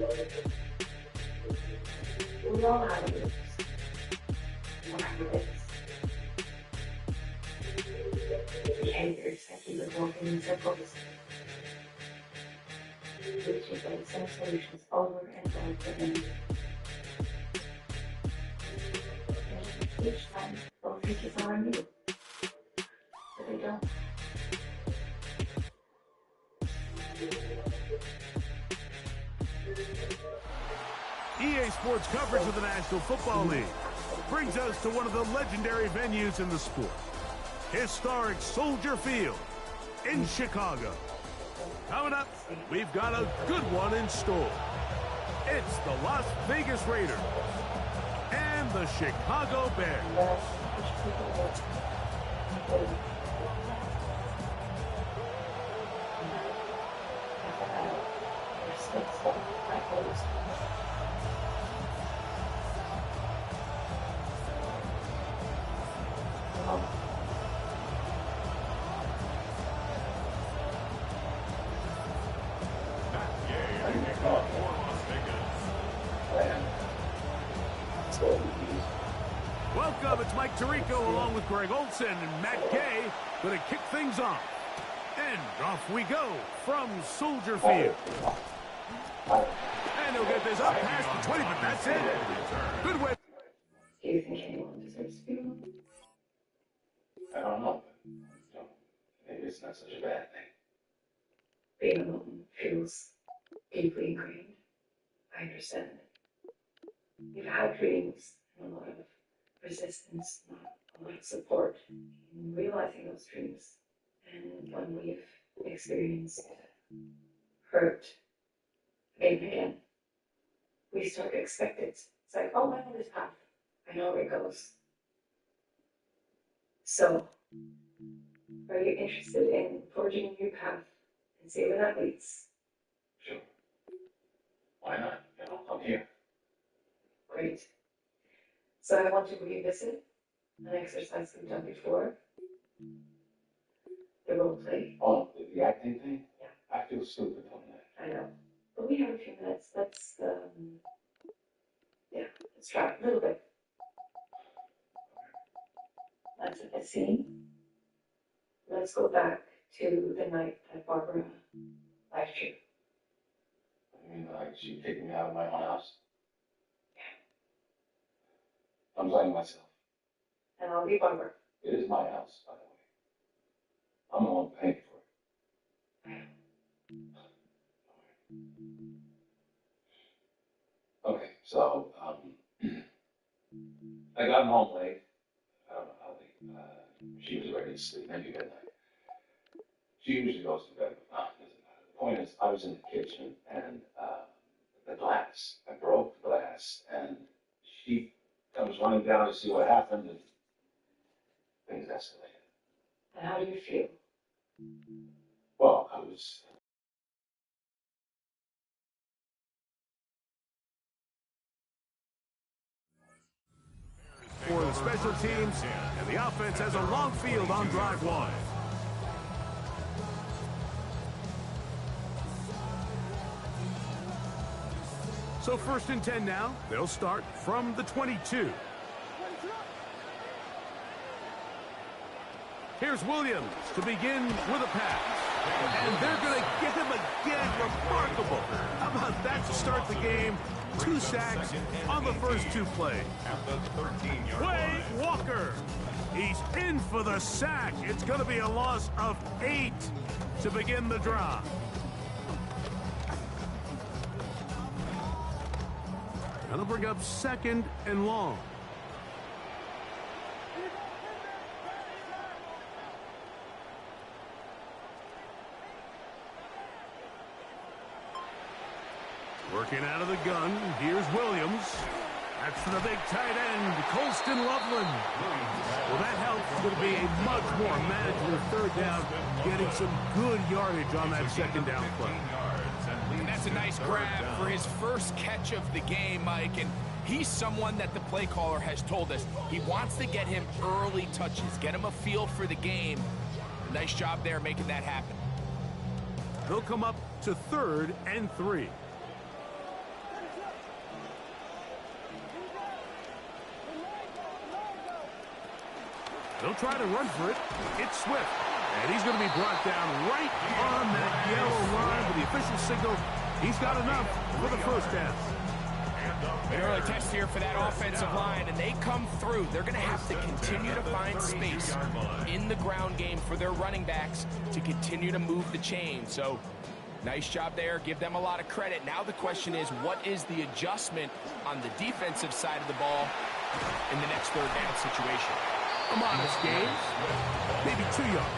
We all have it. Behaviors that we were walking in circles, reaching for the same solutions over and over again. And each time, both features are new, but they don't. EA Sports coverage of the National Football League brings us to one of the legendary venues in the sport, historic Soldier Field in Chicago. Coming up, we've got a good one in store. It's the Las Vegas Raiders and the Chicago Bears. Welcome, it's Mike Tirico along with Greg Olson and Matt Gay going to kick things off. And off we go from Soldier Field. And he'll get this up past the 20, but that's it. Good way. Do you think anyone deserves to be alone? I don't know, but maybe it's not such a bad thing. Being alone feels deeply ingrained. I understand. You've had dreams and a lot of resistance, not a lot of support in realizing those dreams. And when we've experienced hurt again and again, we start to expect it. It's like, oh, I know this path. I know where it goes. So, are you interested in forging a new path and see where that leads? Sure. Why not? I'm here. Great. So I want to revisit an exercise we've done before. The role play. Oh, the acting thing? Yeah. I feel stupid on that. I know. But we have a few minutes. Let's try a little bit. Let's set the scene. Let's go back to the night that Barbara left you. I mean, like, she kicked me out of my own house? I'm blaming myself. And I'll be Barbara. It is my house, by the way. I'm the one paying for it. Okay, so, I got home late. I don't know how late. She was ready to sleep, maybe midnight. She usually goes to bed, but it doesn't matter. The point is, I was in the kitchen, and the glass, I broke the glass, and she comes running down to see what happened, and things escalated. And how do you feel? Well, I was... For the special teams, and the offense has a long field on drive one. So 1st and 10 now. They'll start from the 22. Here's Williams to begin with a pass. And they're going to get him again. Remarkable. How about that to start the game? 2 sacks on the first 2 plays. Quay Walker. He's in for the sack. It's going to be a loss of 8 to begin the drive. That'll bring up 2nd and long. Working out of the gun, here's Williams. That's for the big tight end, Colston Loveland. Well, that helps. It's going to be a much more manageable 3rd down, getting some good yardage on that 2nd down play. And that's a nice grab for his first catch of the game, Mike. And he's someone that the play caller has told us he wants to get him early touches, get him a feel for the game. Nice job there making that happen. They'll come up to 3rd and 3. They'll try to run for it. It's Swift. And he's going to be brought down right on that yellow line with the official signal. He's got enough for the first down. An early test here for that offensive line, and they come through. They're going to have to continue to find space in the ground game for their running backs to continue to move the chain. So, nice job there. Give them a lot of credit. Now the question is, what is the adjustment on the defensive side of the ball in the next third down situation? A modest gain, maybe 2 yards.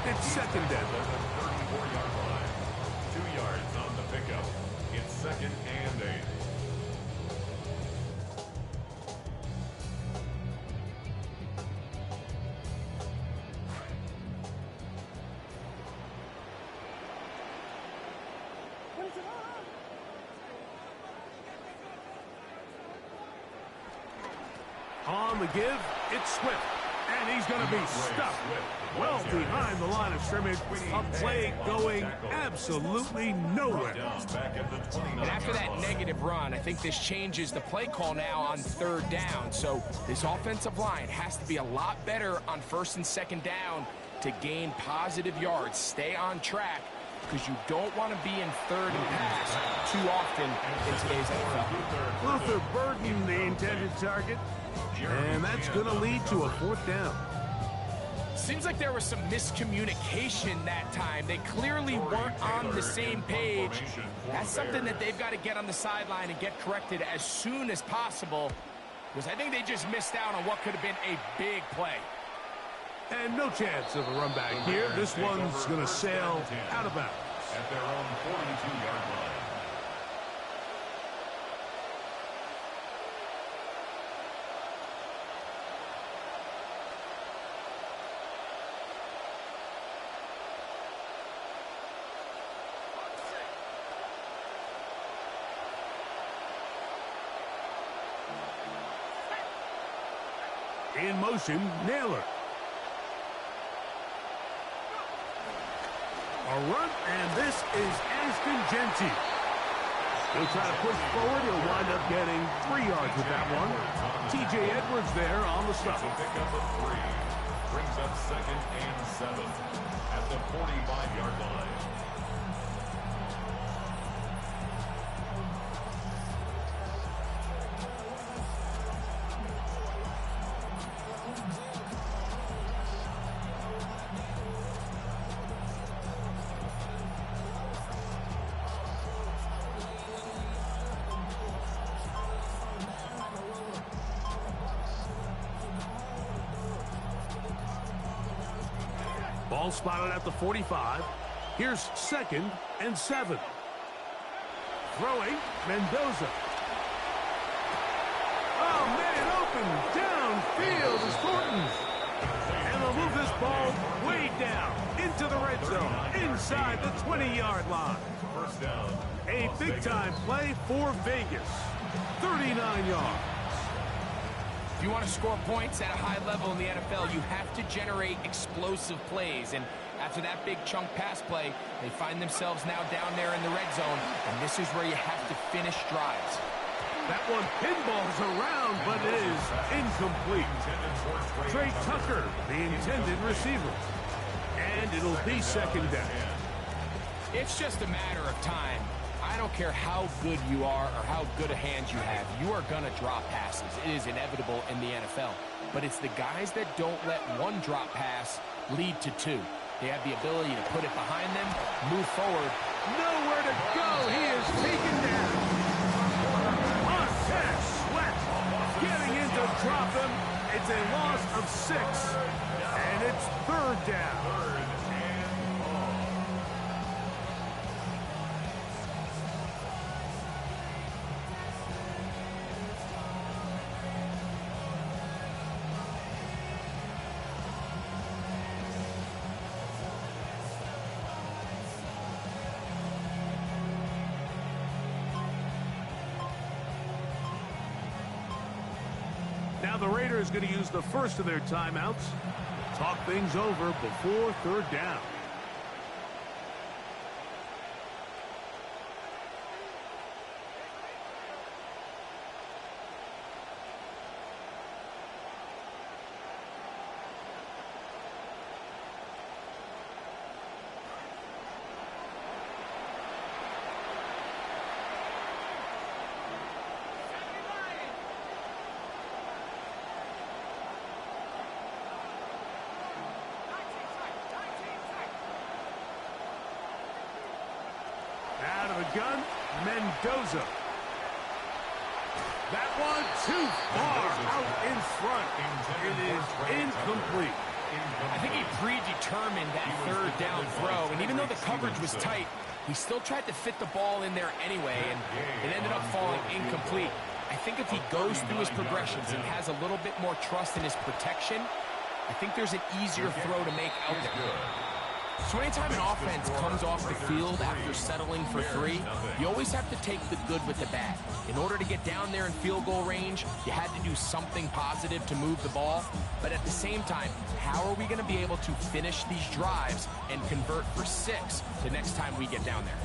It's second down. 34-yard line. 2 yards on the pickup. It's second and 8. On the give, it's Swift. And he's going to be stuck well behind the line of scrimmage. A play going absolutely nowhere. And after that negative run, I think this changes the play call now on third down. So this offensive line has to be a lot better on first and second down to gain positive yards. Stay on track, because you don't want to be in third and pass too often in today's NFL. Luther Burden, the intended target. And that's going to lead to a fourth down. Seems like there was some miscommunication that time. They clearly weren't on the same page. That's something that they've got to get on the sideline and get corrected as soon as possible, because I think they just missed out on what could have been a big play. And no chance of a run back here. This one's going to sail out of bounds. At their own 42-yard line. In motion, Naylor. A run, and this is Ashton Genty. He'll try to push forward. He'll wind up getting 3 yards with that one. T.J. Edwards there on the stop. Pick up a 3. Brings up second and 7 at the 45-yard line. Ball spotted at the 45. Here's second and 7. Throwing, Mendoza. Oh, man, open downfield is Thornton. And they'll move this ball way down into the red zone, inside the 20-yard line. First down. A big-time play for Vegas. 39 yards. If you want to score points at a high level in the NFL, you have to generate explosive plays. And after that big chunk pass play, they find themselves now down there in the red zone, and this is where you have to finish drives. That one pinballs around, but it is incomplete. Trey Tucker, the intended receiver. And it'll be second down. It's just a matter of time. I don't care how good you are or how good a hand you have. You are going to drop passes. It is inevitable in the NFL. But it's the guys that don't let one drop pass lead to 2. They have the ability to put it behind them, move forward. Nowhere to go. He is taken down. Montez Sweat getting in to drop him. It's a loss of 6. And it's third down. Now the Raiders going to use the first of their timeouts. Talk things over before third down. shotgun, Mendoza. That one too far out in front. It is incomplete. I think he predetermined that third down throw, and even though the coverage was tight, he still tried to fit the ball in there anyway, and it ended up falling incomplete. I think if he goes through his progressions and has a little bit more trust in his protection, I think there's an easier throw to make out there. So anytime an offense comes off the field after settling for 3, you always have to take the good with the bad. In order to get down there in field goal range, you had to do something positive to move the ball. But at the same time, how are we going to be able to finish these drives and convert for 6 the next time we get down there?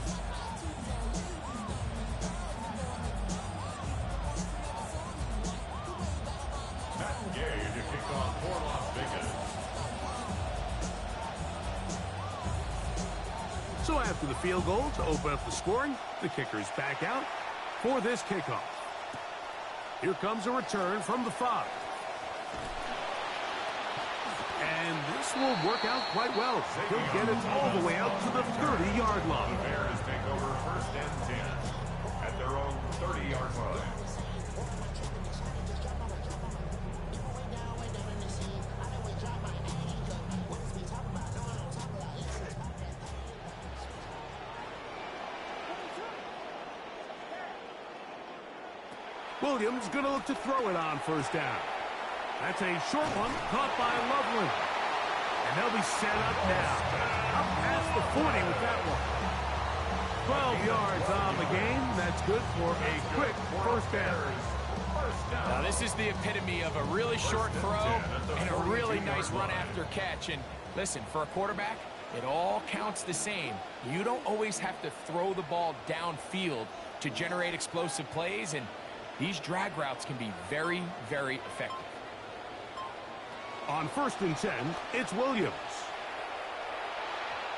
So after the field goal to open up the scoring, the kicker's back out for this kickoff. Here comes a return from the 5. And this will work out quite well. He'll get it all the way out to the 30-yard line. The Bears take over 1st and 10 at their own 30-yard line. Williams going to look to throw it on 1st down. That's a short one caught by Loveland. And they'll be set up now. Up past the 40 with that one. 12 yards on the game. That's good for a quick 1st down. Now this is the epitome of a really short throw and a really nice run after catch. And listen, for a quarterback, it all counts the same. You don't always have to throw the ball downfield to generate explosive plays, and these drag routes can be very, very effective. On 1st and 10, it's Williams.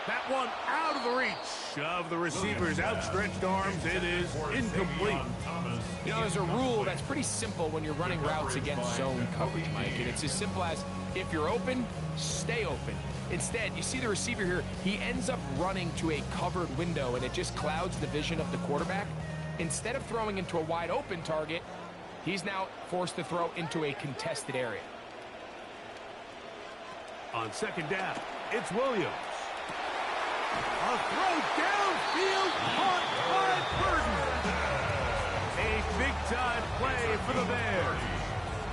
That one out of the reach of the receiver's outstretched arms. It is incomplete. You know, there's a rule that's pretty simple when you're running routes against zone coverage, Mike, and it's as simple as if you're open, stay open. Instead, you see the receiver here, he ends up running to a covered window, and it just clouds the vision of the quarterback. Instead of throwing into a wide open target, he's now forced to throw into a contested area. On 2nd down, it's Williams. A throw downfield caught by Burton. A big-time play for the Bears.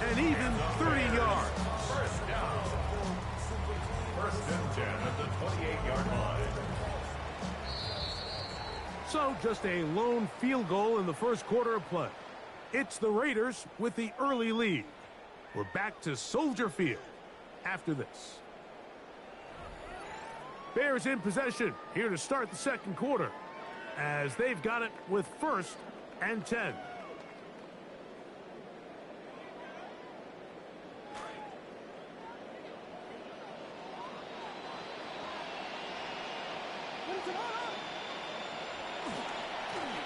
And even 30 yards. 1st down. 1st and 10 at the 28-yard line. So just a lone field goal in the 1st quarter of play. It's the Raiders with the early lead. We're back to Soldier Field after this. Bears in possession here to start the 2nd quarter as they've got it with 1st and 10.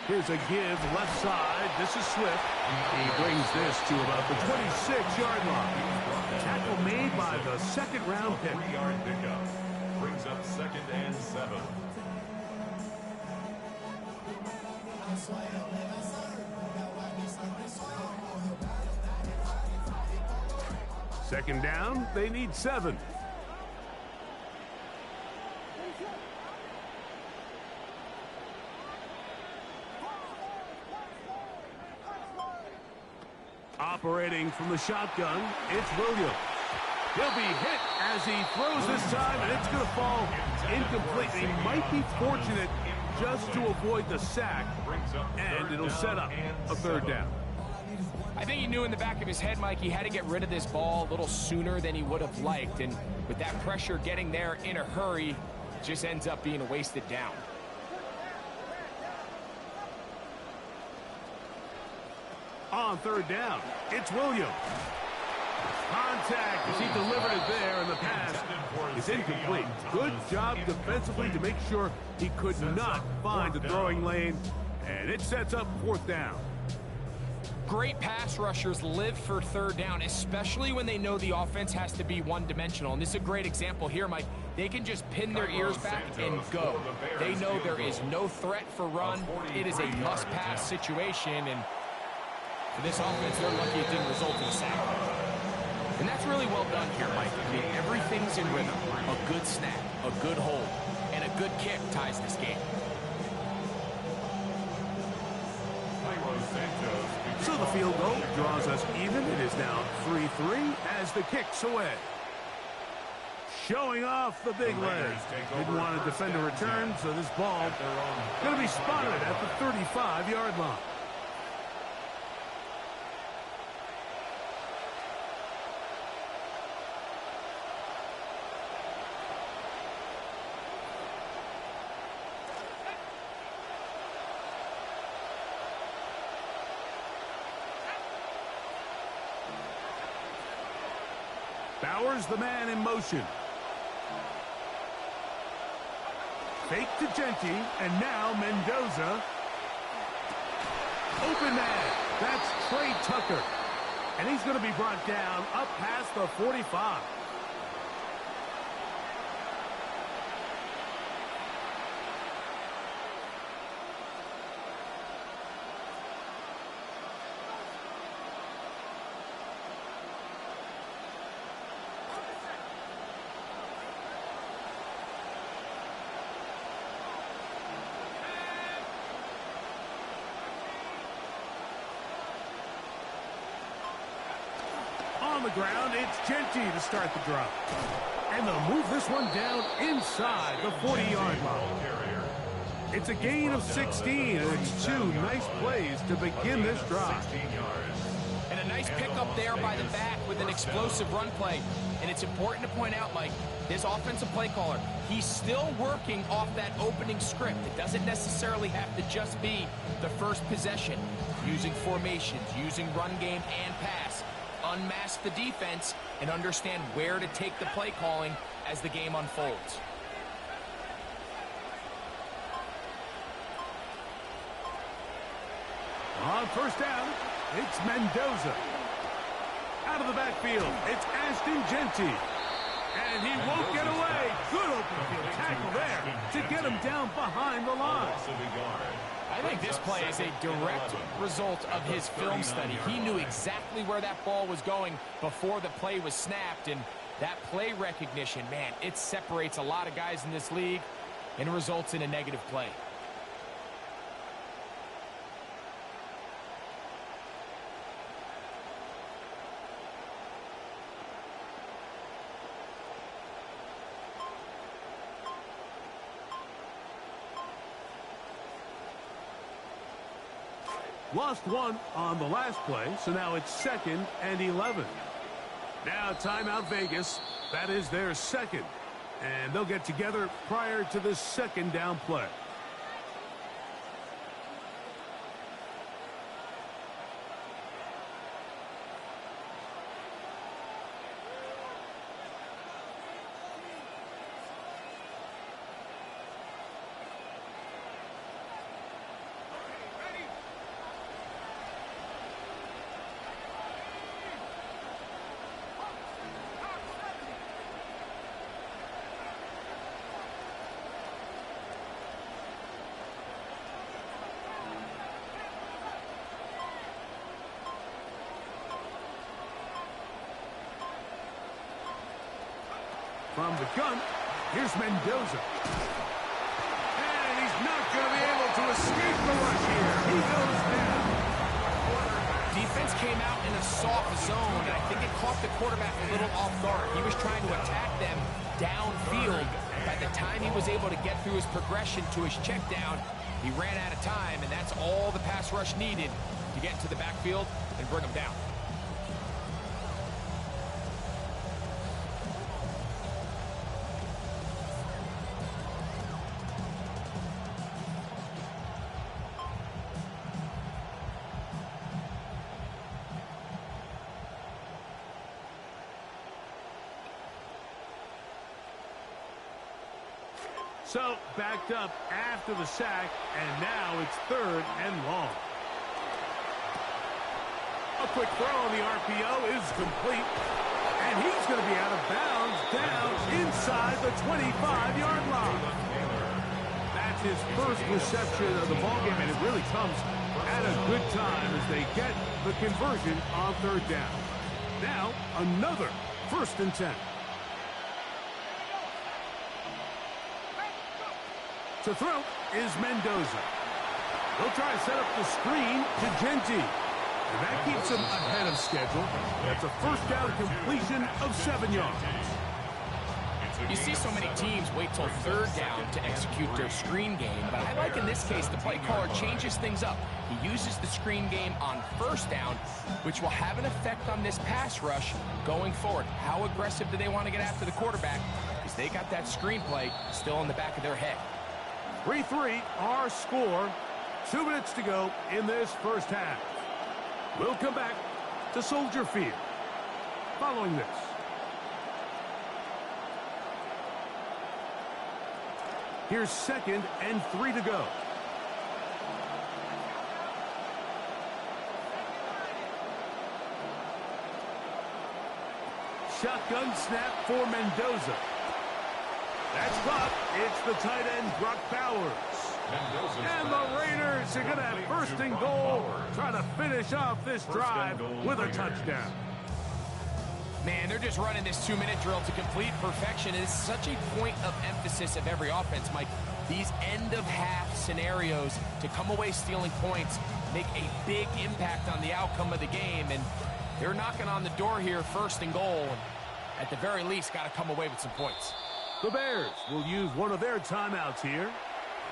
Here's a give left side. This is Swift. He brings this to about the 26-yard line. Tackle made by the 2nd-round pick. 3-yard pickup. Brings up 2nd and 7. Second down, they need 7. Operating from the shotgun, it's Williams. He'll be hit as he throws this time, and it's going to fall incomplete. He might be fortunate just to avoid the sack, and it'll set up a 3rd down. I think he knew in the back of his head, Mike, he had to get rid of this ball a little sooner than he would have liked, and with that pressure getting there in a hurry, it just ends up being a wasted down. On 3rd down, it's Williams. Contact as he delivered it there, and the pass is incomplete. Good job defensively to make sure he could not find the throwing lane, and it sets up 4th down. Great pass rushers live for 3rd down, especially when they know the offense has to be one-dimensional. And this is a great example here, Mike. they can just pin their ears back and go. They know there is no threat for run. It is a must-pass situation, and for this offense, they're lucky it didn't result in a sack. And that's really well done here, Mike. I mean, everything's in rhythm. A good snap, a good hold, and a good kick ties this game. So the field goal draws us even. It is now 3-3 as the kick's away. Showing off the big leg. Didn't want to defend a return, so this ball going to be spotted at the 35-yard line. Bowers, the man in motion. Fake to Genti, and now Mendoza. Open man. That's Trey Tucker. And he's going to be brought down up past the 45. On the ground, it's Genti to start the drive. And they'll move this one down inside the 40-yard line. It's a gain of 16, and it's two nice plays to begin this drive. And a nice pickup there by the back with an explosive run play. And it's important to point out, Mike, this offensive play caller, he's still working off that opening script. It doesn't necessarily have to just be the first possession. Using formations, using run game and pass. Unmask the defense and understand where to take the play calling as the game unfolds. On first down, it's Mendoza. Out of the backfield, it's Ashton Genti. And he won't get away. Good open field tackle there to get him down behind the line. I think this play is a direct result of his film study. He knew exactly where that ball was going before the play was snapped, and that play recognition, man, it separates a lot of guys in this league and results in a negative play. Lost one on the last play, so now it's 2nd and 11. Now timeout Vegas. That is their second. And they'll get together prior to the second down play. From the gun, here's Mendoza. And he's not going to be able to escape the rush here. He goes down. Defense came out in a soft zone, and I think it caught the quarterback a little off guard. He was trying to attack them downfield. By the time he was able to get through his progression to his check down, he ran out of time, and that's all the pass rush needed to get into the backfield and bring him down. So, backed up after the sack, and now it's 3rd and long. A quick throw on the RPO is complete. And he's going to be out of bounds down inside the 25-yard line. That's his first reception of the ballgame, and it really comes at a good time as they get the conversion on third down. Now, another 1st and 10. To throw is Mendoza. They'll try to set up the screen to Genty. And that keeps him ahead of schedule. That's a 1st down completion of 7 yards. You see so many teams wait till 3rd down to execute their screen game, but I like in this case the play caller changes things up. He uses the screen game on 1st down, which will have an effect on this pass rush going forward. How aggressive do they want to get after the quarterback? Because they got that screenplay still in the back of their head. 3-3, our score. 2 minutes to go in this 1st half. We'll come back to Soldier Field following this. Here's 2nd and 3 to go. Shotgun snap for Mendoza. That's caught. It's the tight end, Brock Bowers. And the Raiders are going to have 1st and goal, trying to finish off this drive with a touchdown. Man, they're just running this 2-minute drill to complete perfection. It's such a point of emphasis of every offense, Mike. These end-of-half scenarios to come away stealing points make a big impact on the outcome of the game. And they're knocking on the door here, 1st and goal. At the very least, got to come away with some points. The Bears will use one of their timeouts here.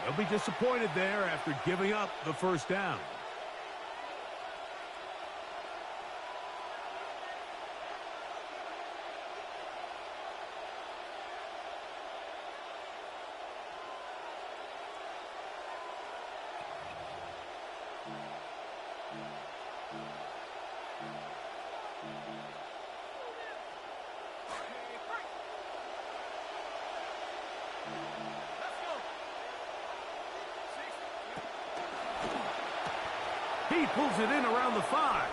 They'll be disappointed there after giving up the 1st down. He pulls it in around the 5.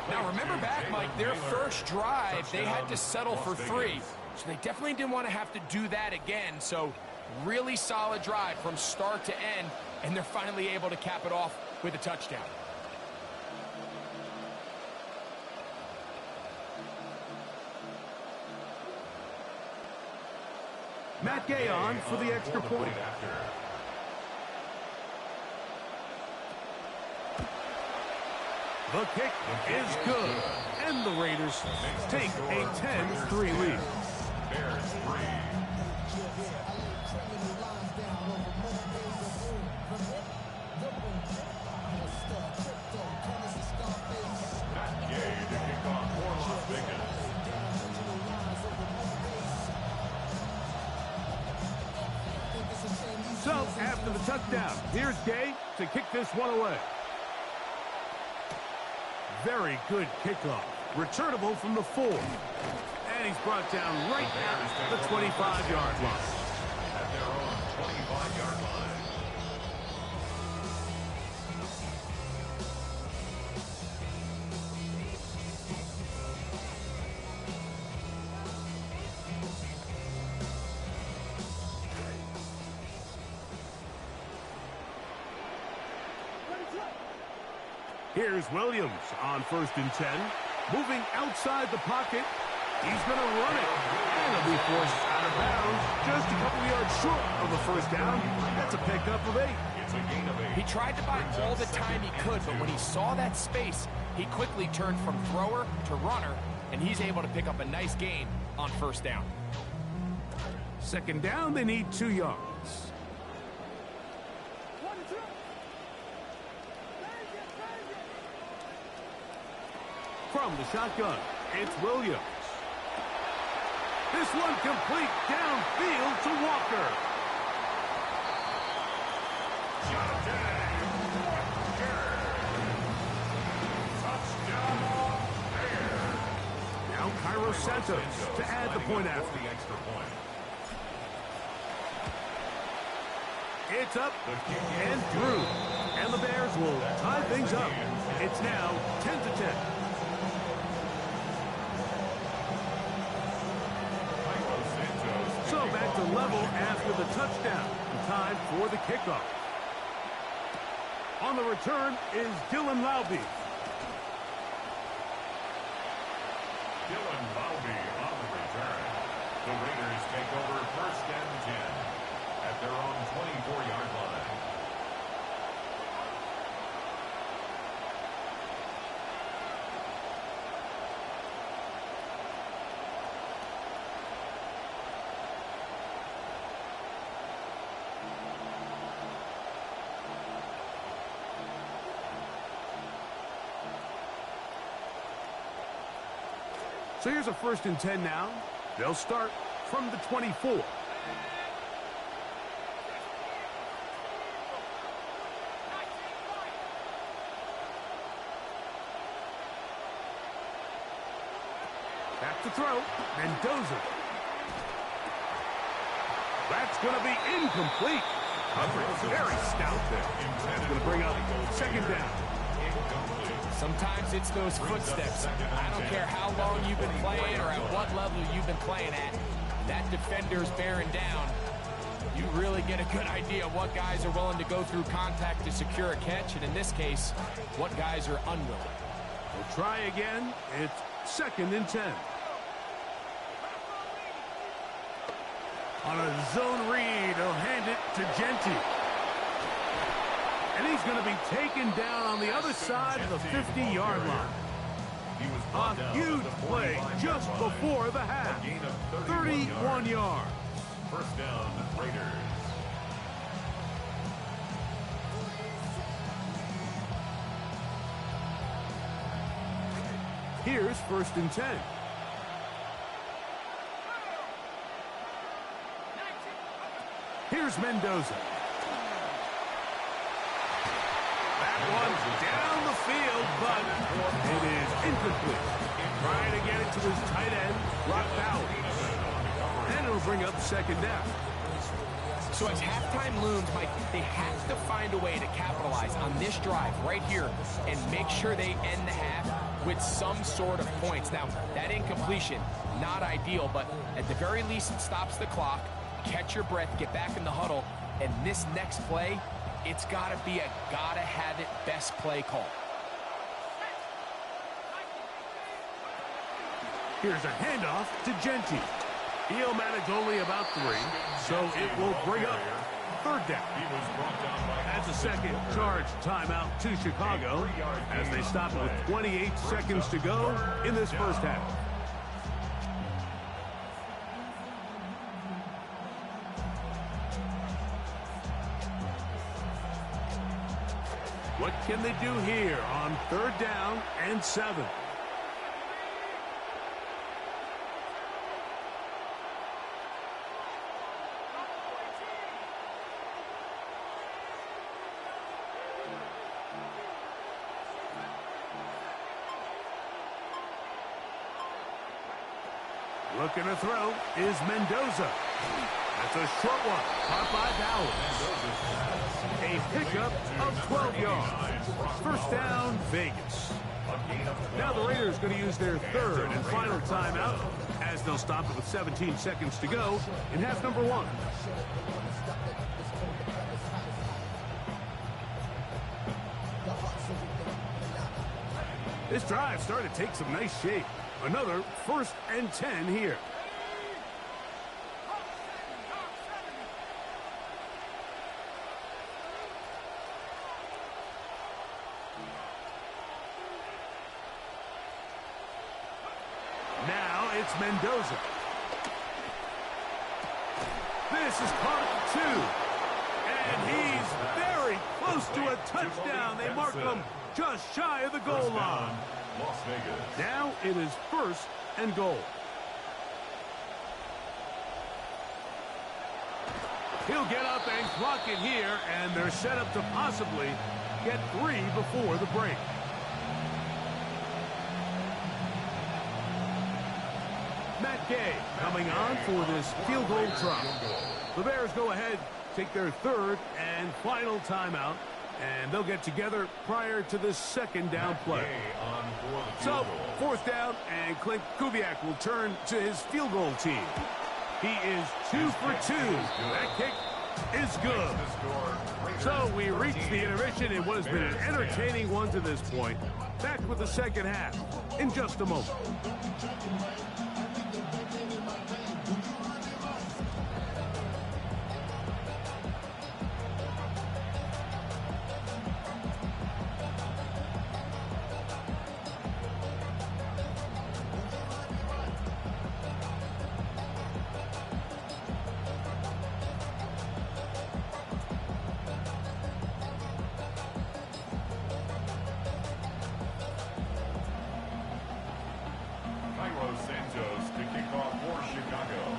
Now remember back, Mike, their first drive, they had to settle for 3. So they definitely didn't want to have to do that again. So really solid drive from start to end, and they're finally able to cap it off with a touchdown. Matt Gay on for the extra point. The kick is good, and the Raiders take a 10-3 lead. So, after the touchdown, here's Gay to kick this one away. Very good kickoff. Returnable from the 4. And he's brought down right at the 25-yard line. At their own 25-yard line. Here's Williams on 1st and 10. Moving outside the pocket. He's going to run it. And he'll be forced out of bounds just a couple yards short of the 1st down. That's a pickup of 8. It's a gain of 8. He tried to buy all the time he could, but when he saw that space, he quickly turned from thrower to runner, and he's able to pick up a nice gain on 1st down. 2nd down, they need 2 yards. From the shotgun, it's Williams. This one complete downfield to Walker. Now Cairo Santos to add the point after. The extra point. It's up and through. And the Bears will tie things up. It's now 10-10. So back to level after the touchdown. Time for the kickoff. On the return is Dylan Laube. Dylan Laube on the return. The Raiders take over 1st and 10 at their own 24-yard line. So here's a 1st and 10 now. They'll start from the 24. Back to throw. Mendoza. That's going to be incomplete. Coverage very stout there. That's going to bring up 2nd down. Sometimes it's those footsteps. I don't care how long you've been playing or at what level you've been playing at. That defender's bearing down. You really get a good idea of what guys are willing to go through contact to secure a catch, and in this case, what guys are unwilling. We'll try again. It's 2nd and 10. On a zone read, he'll hand it to Genti. And he's going to be taken down on the other side of the 50-yard line. A huge play just before the half. 31 yards. 1st down, Raiders. Here's 1st and 10. Here's Mendoza. One down the field, but it is incomplete. Trying to get it to his tight end, Rock Bauer. And it'll bring up 2nd down. So as halftime looms, Mike, they have to find a way to capitalize on this drive right here and make sure they end the half with some sort of points. Now, that incompletion, not ideal, but at the very least, it stops the clock. Catch your breath, get back in the huddle, and this next play, it's got to be a gotta-have-it best play call. Here's a handoff to Genti. He'll manage only about 3, so it will bring up 3rd down. That's a second charge timeout to Chicago as they stop it with 28 seconds to go in this 1st half. What can they do here on 3rd down and 7? Looking to throw is Mendoza. That's a short one, caught by Bauer. A pickup of 12 yards. 1st down, Vegas. Now the Raiders going to use their 3rd and final timeout as they'll stop it with 17 seconds to go in half number 1. This drive started to take some nice shape. Another 1st and 10 here. Now it's Mendoza. This is caught at 2. And he's very close to a touchdown. They mark him just shy of the goal line. Las Vegas. Now it is 1st and goal. He'll get up and clock it here, and they're set up to possibly get 3 before the break. Matt Gay coming on for this field goal try. The Bears go ahead, take their 3rd and final timeout and they'll get together prior to the second down play. So, fourth down, and Clint Kubiak will turn to his field goal team. He is 2 for 2. That kick is good. So we reach the intermission in what has been an entertaining one to this point. Back with the second half in just a moment. Santos to kick off for Chicago.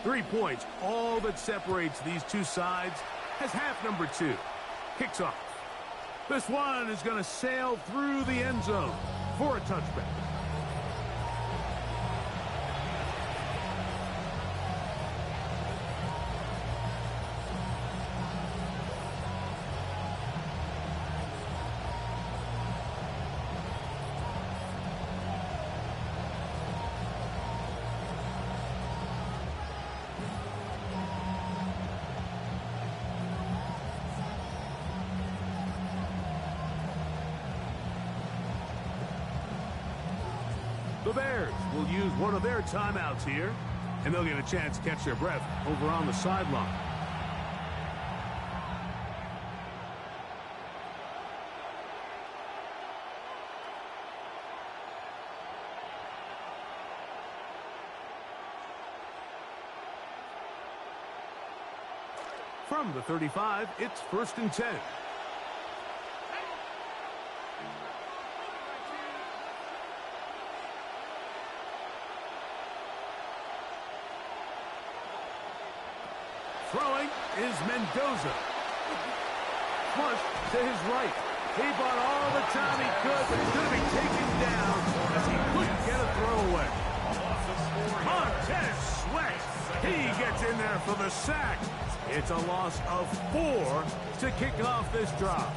3 points, all that separates these two sides, as half number 2 kicks off. This one is going to sail through the end zone for a touchback. The Bears will use one of their timeouts here, and they'll get a chance to catch their breath over on the sideline. From the 35, it's 1st and 10. Throwing is Mendoza. Flush to his right. He bought all the time he could, but he's going to be taken down as he couldn't get a throw away. Montez Sweat. He gets in there for the sack. It's a loss of 4 to kick off this drive.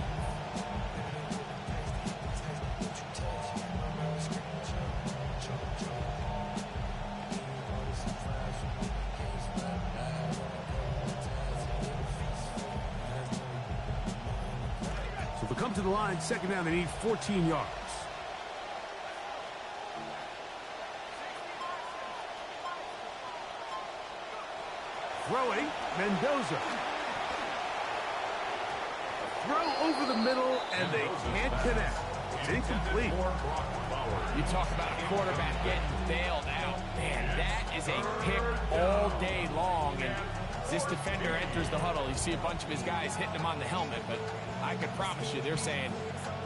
Come to the line, second down, they need 14 yards. Throwing, Mendoza. Throw over the middle, and they can't connect. It's incomplete. You talk about a quarterback getting bailed out. Man, that is a pick all day long, and as this defender enters the huddle, you see a bunch of his guys hitting him on the helmet, but I can promise you they're saying,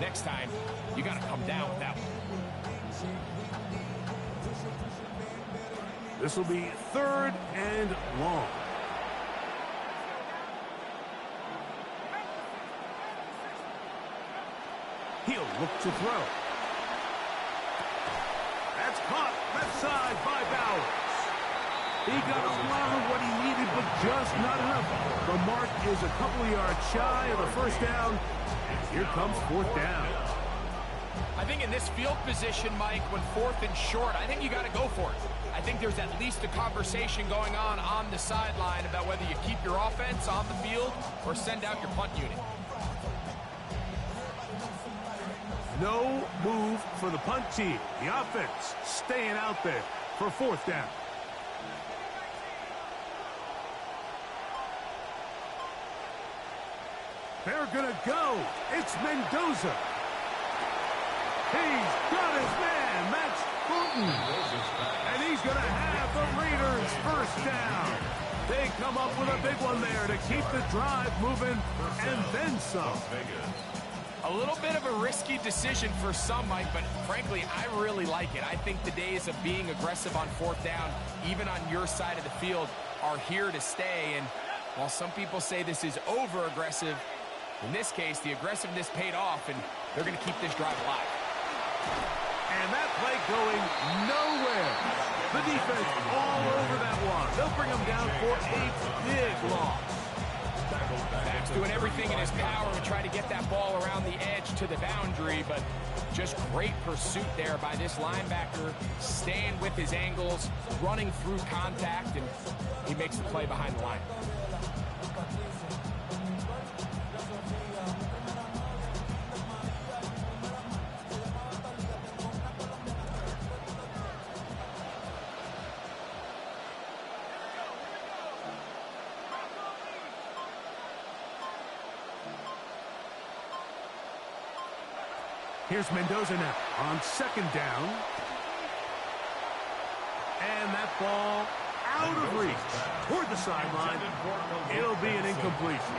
next time, you got to come down with that one. This will be 3rd and long. He'll look to throw. That's caught left side by Bowers. He got a lot of what he needed, but just not enough. The mark is a couple of yards shy of the first down. And here comes 4th down. I think in this field position, Mike, when 4th and short, I think you got to go for it. I think there's at least a conversation going on the sideline about whether you keep your offense on the field or send out your punt unit. No move for the punt team. The offense staying out there for 4th down. They're going to go. It's Mendoza. He's got his man. That's Fulton. And he's going to have the Raiders first down. They come up with a big one there to keep the drive moving and then some. A little bit of a risky decision for some, Mike, but frankly, I really like it. I think the days of being aggressive on 4th down, even on your side of the field, are here to stay. And while some people say this is over-aggressive, in this case, the aggressiveness paid off, and they're going to keep this drive alive. And that play going nowhere. The defense all over that one. They'll bring him down for a big loss. That's doing everything in his power to try to get that ball around the edge to the boundary, but just great pursuit there by this linebacker, staying with his angles, running through contact, and he makes the play behind the line. Here's Mendoza now on second down. And that ball out of reach toward the sideline. It'll be an incompletion.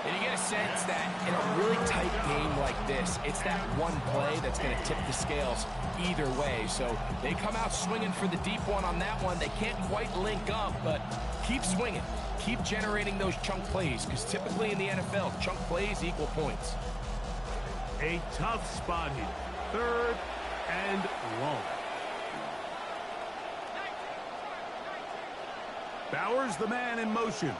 And you get a sense that in a really tight game like this, it's that one play that's going to tip the scales either way. So they come out swinging for the deep one on that one. They can't quite link up, but keep swinging. Keep generating those chunk plays, because typically in the NFL, chunk plays equal points. A tough spot here. Third and long. Bowers the man in motion.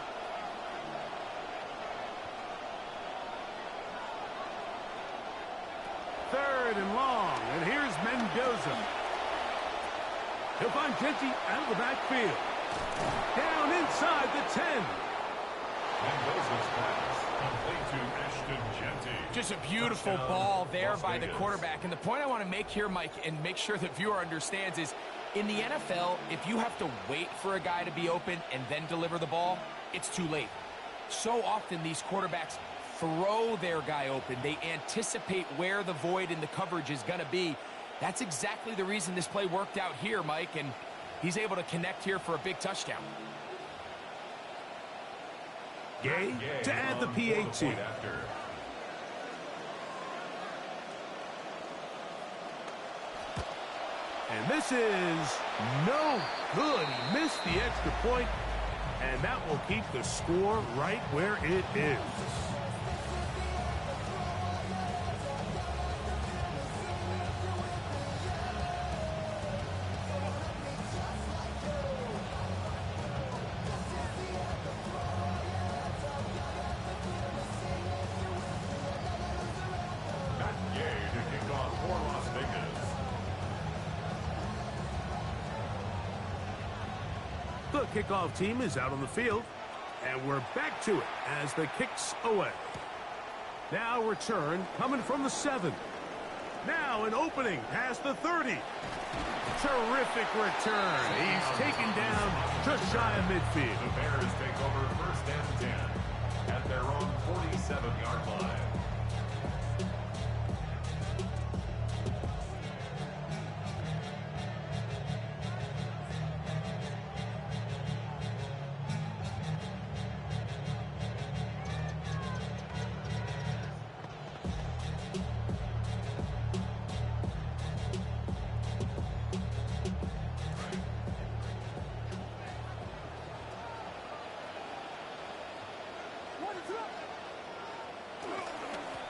Third and long. And here's Mendoza. He'll find Genty out of the backfield. Down inside the 10. Mendoza's pass complete to Ashton Genty. Just a beautiful ball there by the quarterback. And the point I want to make here, Mike, and make sure the viewer understands, is in the NFL, if you have to wait for a guy to be open and then deliver the ball, it's too late. So often these quarterbacks throw their guy open. They anticipate where the void in the coverage is going to be. That's exactly the reason this play worked out here, Mike, and he's able to connect here for a big touchdown. Gay to add the PAT. And this is no good. He missed the extra point, and that will keep the score right where it is. The kickoff team is out on the field, and we're back to it as the kick's away. Now return coming from the 7. Now an opening past the 30. Terrific return. He's taken down just shy of midfield. The Bears take over first and 10 at their own 47-yard line.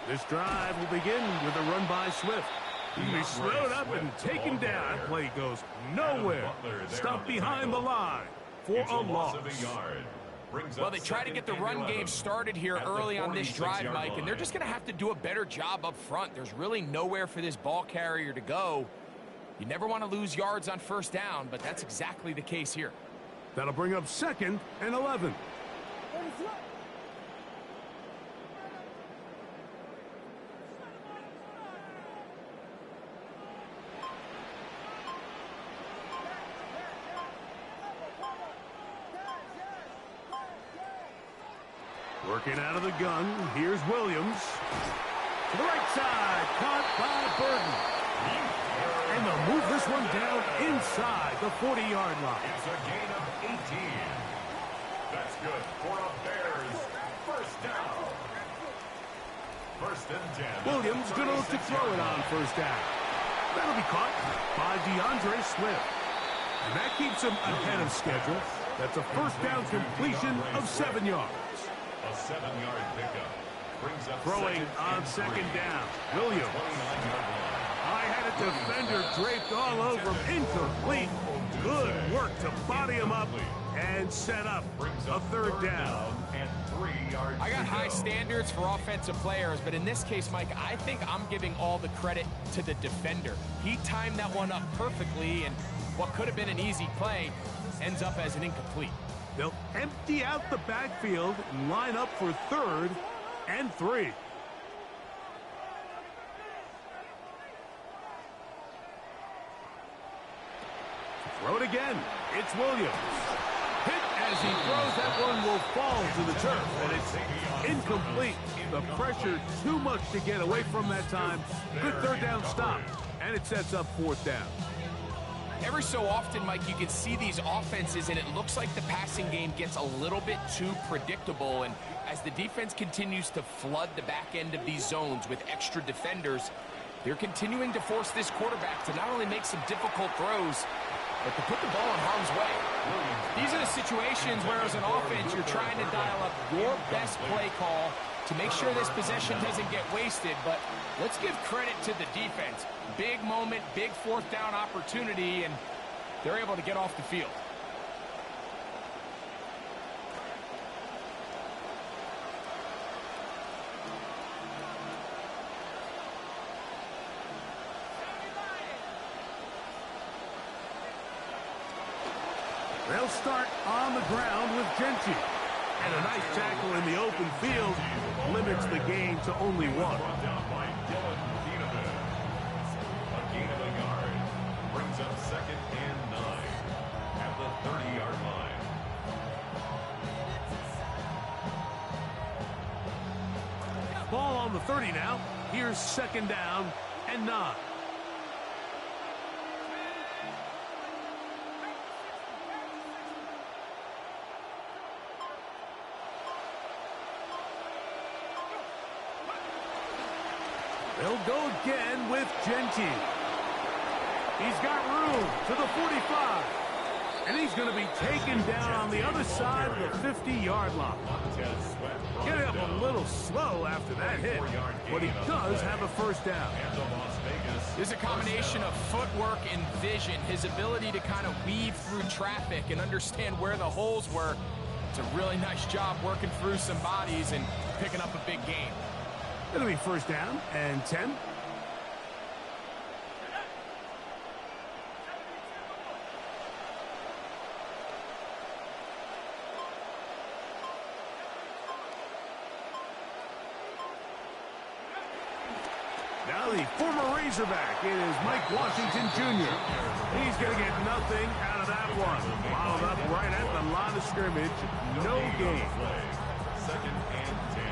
This drive will begin with a run by Swift. He'll be slowed up and taken down. That play goes nowhere. Stuck behind the line for a loss. Well, they try to get the run game started here early on this drive, Mike, and they're just going to have to do a better job up front. There's really nowhere for this ball carrier to go. You never want to lose yards on first down, but that's exactly the case here. That'll bring up second and 11. Working out of the gun, here's Williams. To the right side, caught by Burton. And they'll move this one down inside the 40-yard line. It's a gain of 18. That's good for a Bears first down. First and 10. Williams going to look to throw it on first down. That'll be caught by DeAndre Swift. And that keeps him ahead of schedule. That's a first down completion of 7 yards. A 7-yard pickup brings up throwing on second down. Williams. ___. High had a defender draped all over him. Incomplete. Good work to body him up and set up a third down. I got high standards for offensive players, but in this case, Mike, I think I'm giving all the credit to the defender. He timed that one up perfectly, and what could have been an easy play ends up as an incomplete. They'll empty out the backfield and line up for 3rd and 3. Throw it again. It's Williams. Hit as he throws. That one will fall to the turf, and it's incomplete. The pressure too much to get away from that time. Good third down stop, and it sets up 4th down. Every so often, Mike, you can see these offenses, and it looks like the passing game gets a little bit too predictable. And as the defense continues to flood the back end of these zones with extra defenders, they're continuing to force this quarterback to not only make some difficult throws, but to put the ball in harm's way. These are the situations where, as an offense, you're trying to dial up your best play call to make sure this possession doesn't get wasted. But let's give credit to the defense. Big moment, big 4th down opportunity, and they're able to get off the field. They'll start on the ground with Genty. And a nice tackle in the open field limits the gain to only 1. A gain of a yard brings up 2nd and 9 at the 30-yard line. Ball on the 30 now. Here's 2nd down and 9. They'll go again with Genty. He's got room to the 45. And he's going to be taken down on the other side of the 50-yard line. Getting up a little slow after that hit, but he does have a 1st down. There's a combination of footwork and vision, his ability to kind of weave through traffic and understand where the holes were. It's a really nice job working through some bodies and picking up a big gain. It'll be 1st down and 10. Now the former Razorback is Mike Washington Jr. He's going to get nothing out of that one. Followed up right at the line of scrimmage. No gain. 2nd and 10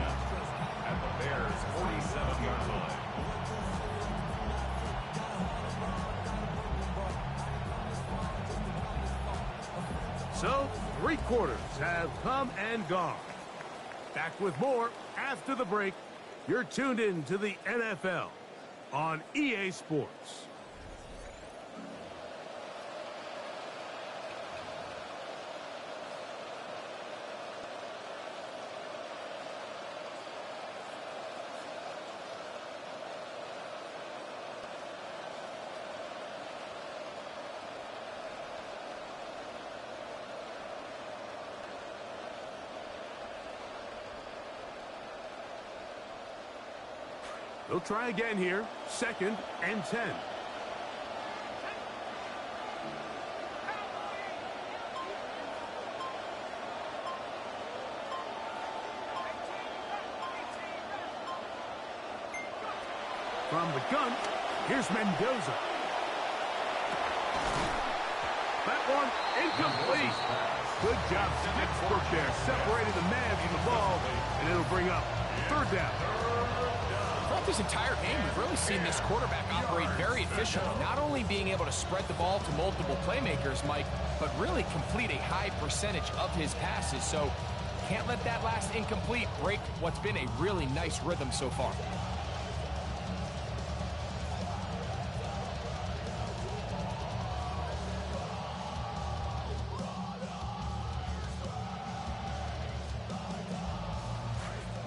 at the Bears' 47-yard line. So, 3 quarters have come and gone. Back with more after the break. You're tuned in to the NFL on EA Sports. They'll try again here. 2nd and 10. From the gun, here's Mendoza. That one incomplete. Good job, Sticksbrook there. Separated the man from the ball, and it'll bring up 3rd down. Throughout this entire game, we've really seen this quarterback operate very efficiently, not only being able to spread the ball to multiple playmakers, Mike, but really complete a high percentage of his passes. So can't let that last incomplete break what's been a really nice rhythm so far.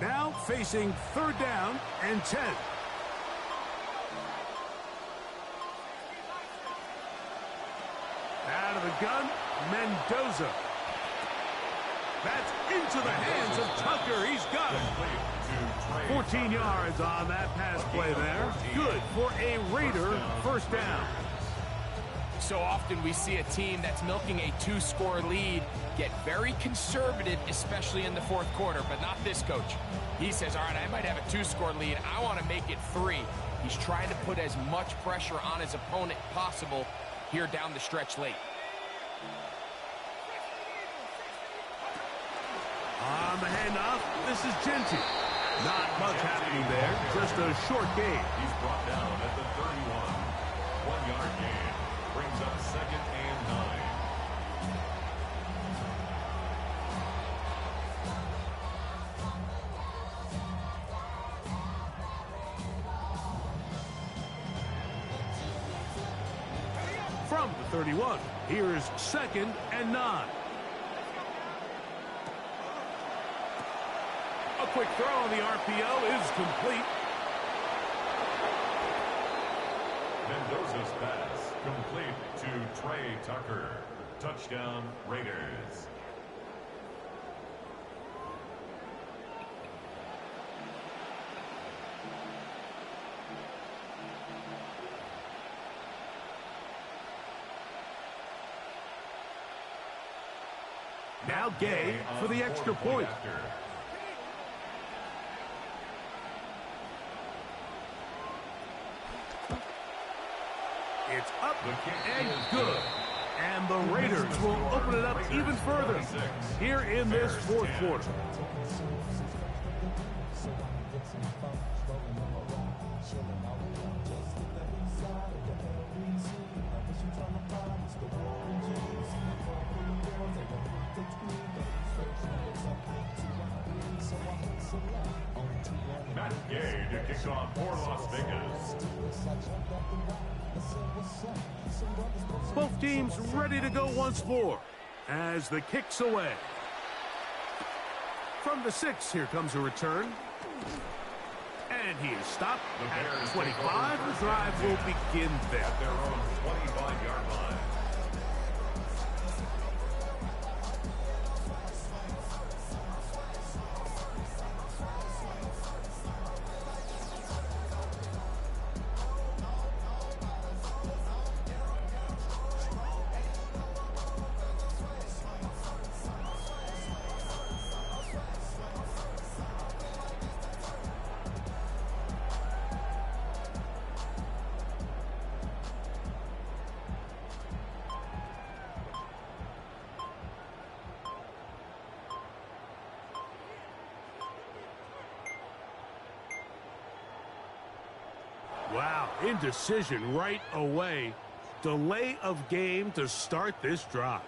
Now facing 3rd down and 10. shotgun. Mendoza. That's into the hands of Tucker. He's got it. 14 yards on that pass play there. Good for a Raider first down. So often we see a team that's milking a 2-score lead get very conservative, especially in the fourth quarter, but not this coach. He says, all right, I might have a 2-score lead. I want to make it 3. He's trying to put as much pressure on his opponent possible here down the stretch late. On the handoff, this is Genty. Not much happening there, just a short gain. He's brought down at the 31. 1-yard gain brings up 2nd and 9. From the 31, here's 2nd and 9. A quick throw on the RPO is complete. Mendoza's pass complete to Trey Tucker. Touchdown, Raiders. Now Gay for the extra point. It's up and good. And the Raiders will open it up even further here in this fourth quarter. Matt Gay to kick off for Las Vegas. Both teams ready to go once more as the kick's away. From the 6, here comes a return. And he is stopped at 25. The drive will begin there. At their own 25-yard line. Wow, indecision right away. Delay of game to start this drive.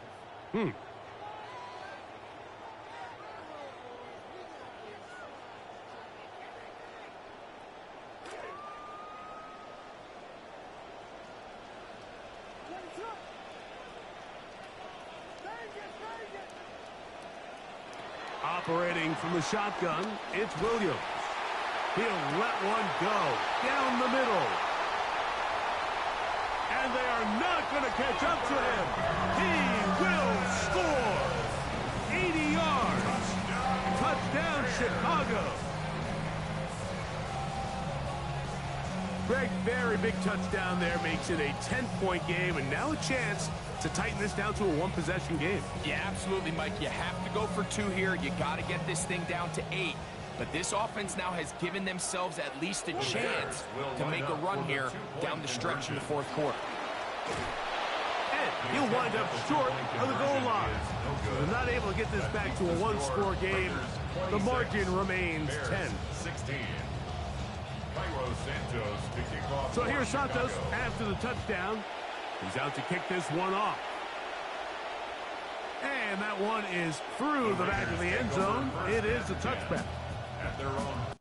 Operating from the shotgun, it's Williams. He'll let one go down the middle. And they are not going to catch up to him. He will score. 80 yards. Touchdown, Chicago. Greg, very big touchdown there. Makes it a 10-point game, and now a chance to tighten this down to a one-possession game. Yeah, absolutely, Mike. You have to go for 2 here. You got to get this thing down to 8. But this offense now has given themselves at least a chance to make a run here down the stretch in the fourth quarter. And he'll wind up short of the goal line. They're not able to get this back to a one-score game. The margin remains 10. 16. So here's Santos after the touchdown. He's out to kick this one off. And that one is through the back of the end zone. It is a touchback. At their own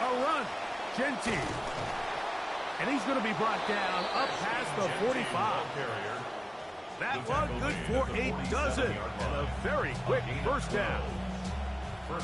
A run. Genty. And he's going to be brought down up past the 45. That one good for a dozen. And a very quick first down.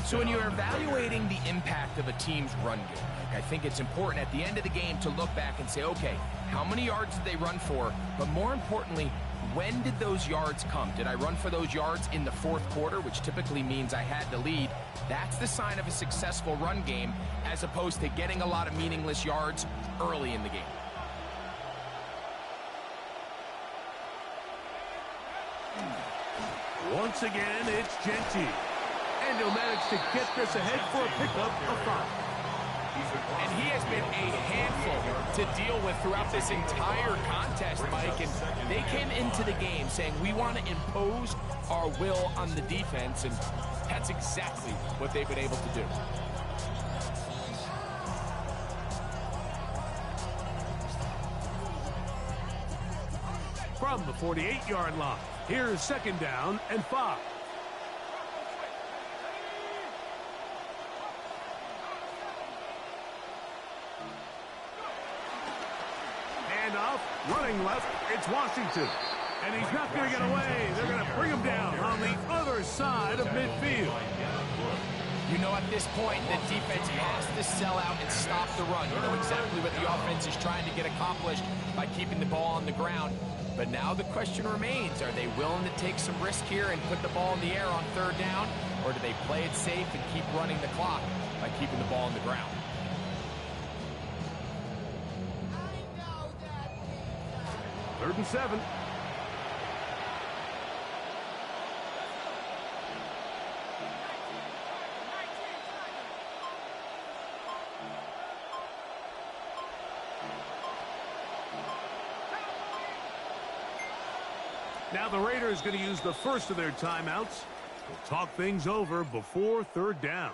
So when you're evaluating the impact of a team's run game, I think it's important at the end of the game to look back and say, okay, how many yards did they run for? But more importantly, when did those yards come? Did I run for those yards in the fourth quarter, which typically means I had the lead? That's the sign of a successful run game, as opposed to getting a lot of meaningless yards early in the game. Once again, it's Genty. And he'll manage to get this ahead for a pickup of 5. And he has been a handful to deal with throughout this entire contest, Mike. And they came into the game saying, we want to impose our will on the defense. And that's exactly what they've been able to do. From the 48-yard line, here's 2nd down and 5. Off, running left, it's Washington. And he's not going to get away. They're going to bring him down on the other side of midfield. You know, at this point, the defense has to sell out and stop the run. You know exactly what the offense is trying to get accomplished by keeping the ball on the ground. But now the question remains, are they willing to take some risk here and put the ball in the air on 3rd down? Or do they play it safe and keep running the clock by keeping the ball on the ground? 3rd and 7. Now the Raiders going to use the first of their timeouts. We'll talk things over before 3rd down.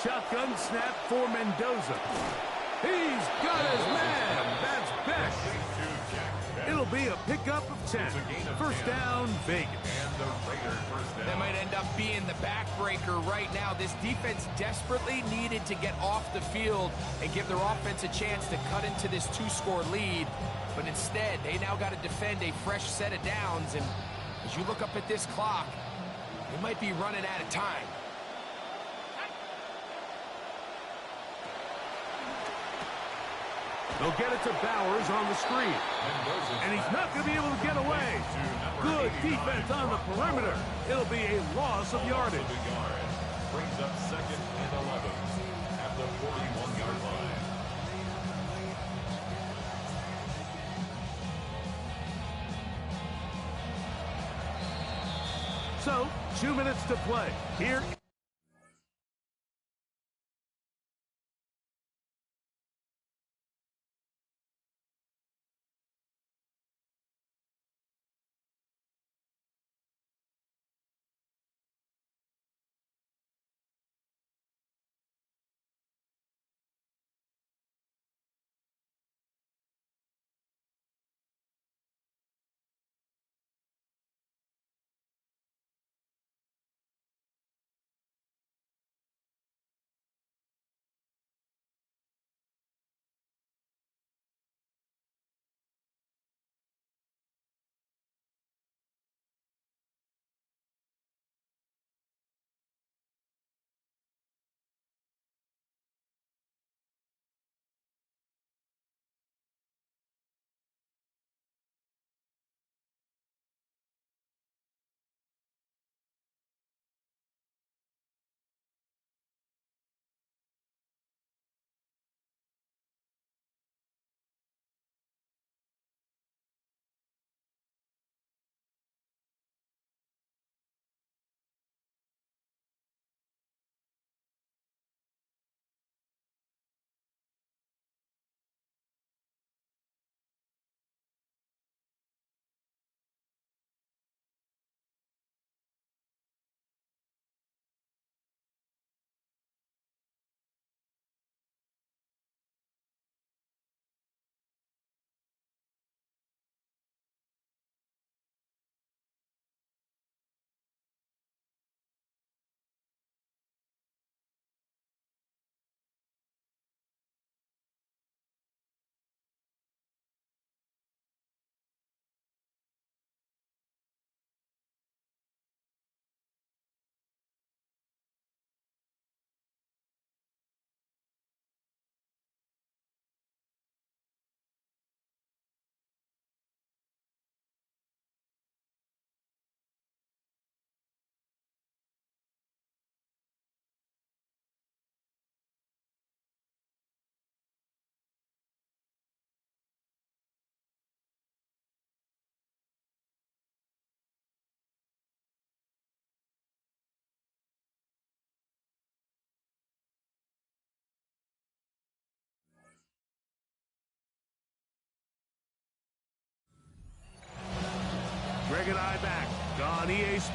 Shotgun snap for Mendoza. He's got his man. That's Beck. It'll be a pickup of 10. First down, Vegas. That might end up being the backbreaker right now. This defense desperately needed to get off the field and give their offense a chance to cut into this 2-score lead. But instead, they now got to defend a fresh set of downs. And as you look up at this clock, they might be running out of time. They'll get it to Bowers on the screen. And he's not going to be able to get away. Good defense on the perimeter. It'll be a loss of yardage. Brings up 2nd and 11 at the 41-yard line. So, 2 minutes to play. Here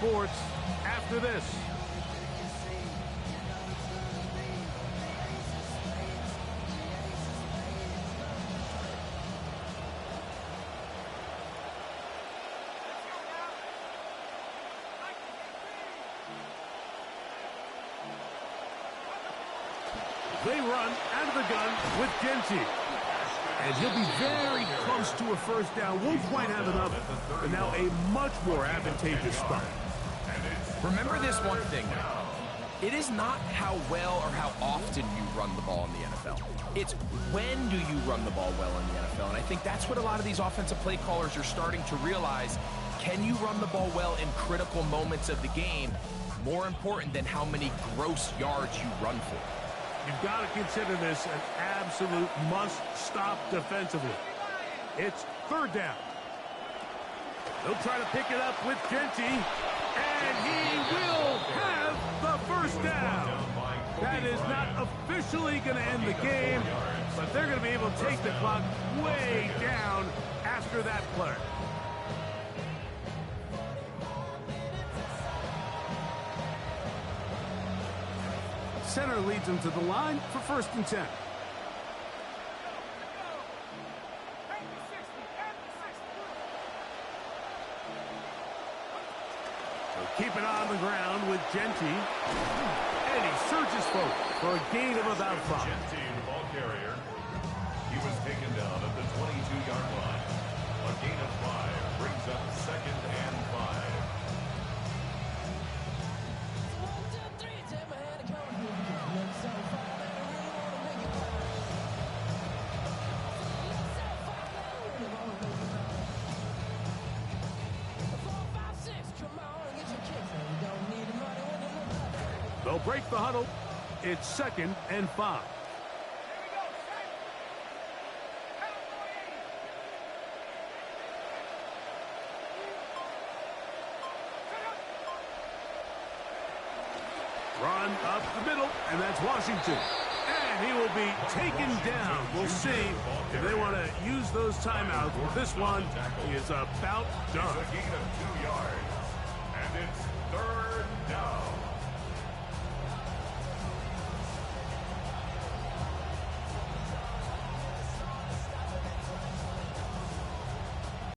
sports after this. They run out of the gun with Genty. And he'll be very close to a first down. Won't quite have enough, but now a much more advantageous spot. Remember this one thing, it is not how well or how often you run the ball in the NFL. It's when do you run the ball well in the NFL. And I think that's what a lot of these offensive play callers are starting to realize. Can you run the ball well in critical moments of the game? More important than how many gross yards you run for. You've got to consider this an absolute must-stop defensively. It's third down. They'll try to pick it up with Genty, and he will have the first down. That is not officially going to end the game, but they're going to be able to take the clock way down after that play. Center leads them to the line for 1st and 10. They'll keep it on the ground with Genty. And he surges forward for a gain of about 5. Genty, the ball carrier. He was taken down at the 22-yard line. A gain of 5 brings up 2nd and 5. They'll break the huddle. It's 2nd and 5. Run up the middle, and that's Washington. And he will be taken down. We'll see if they want to use those timeouts. This one is about done. A gain of 2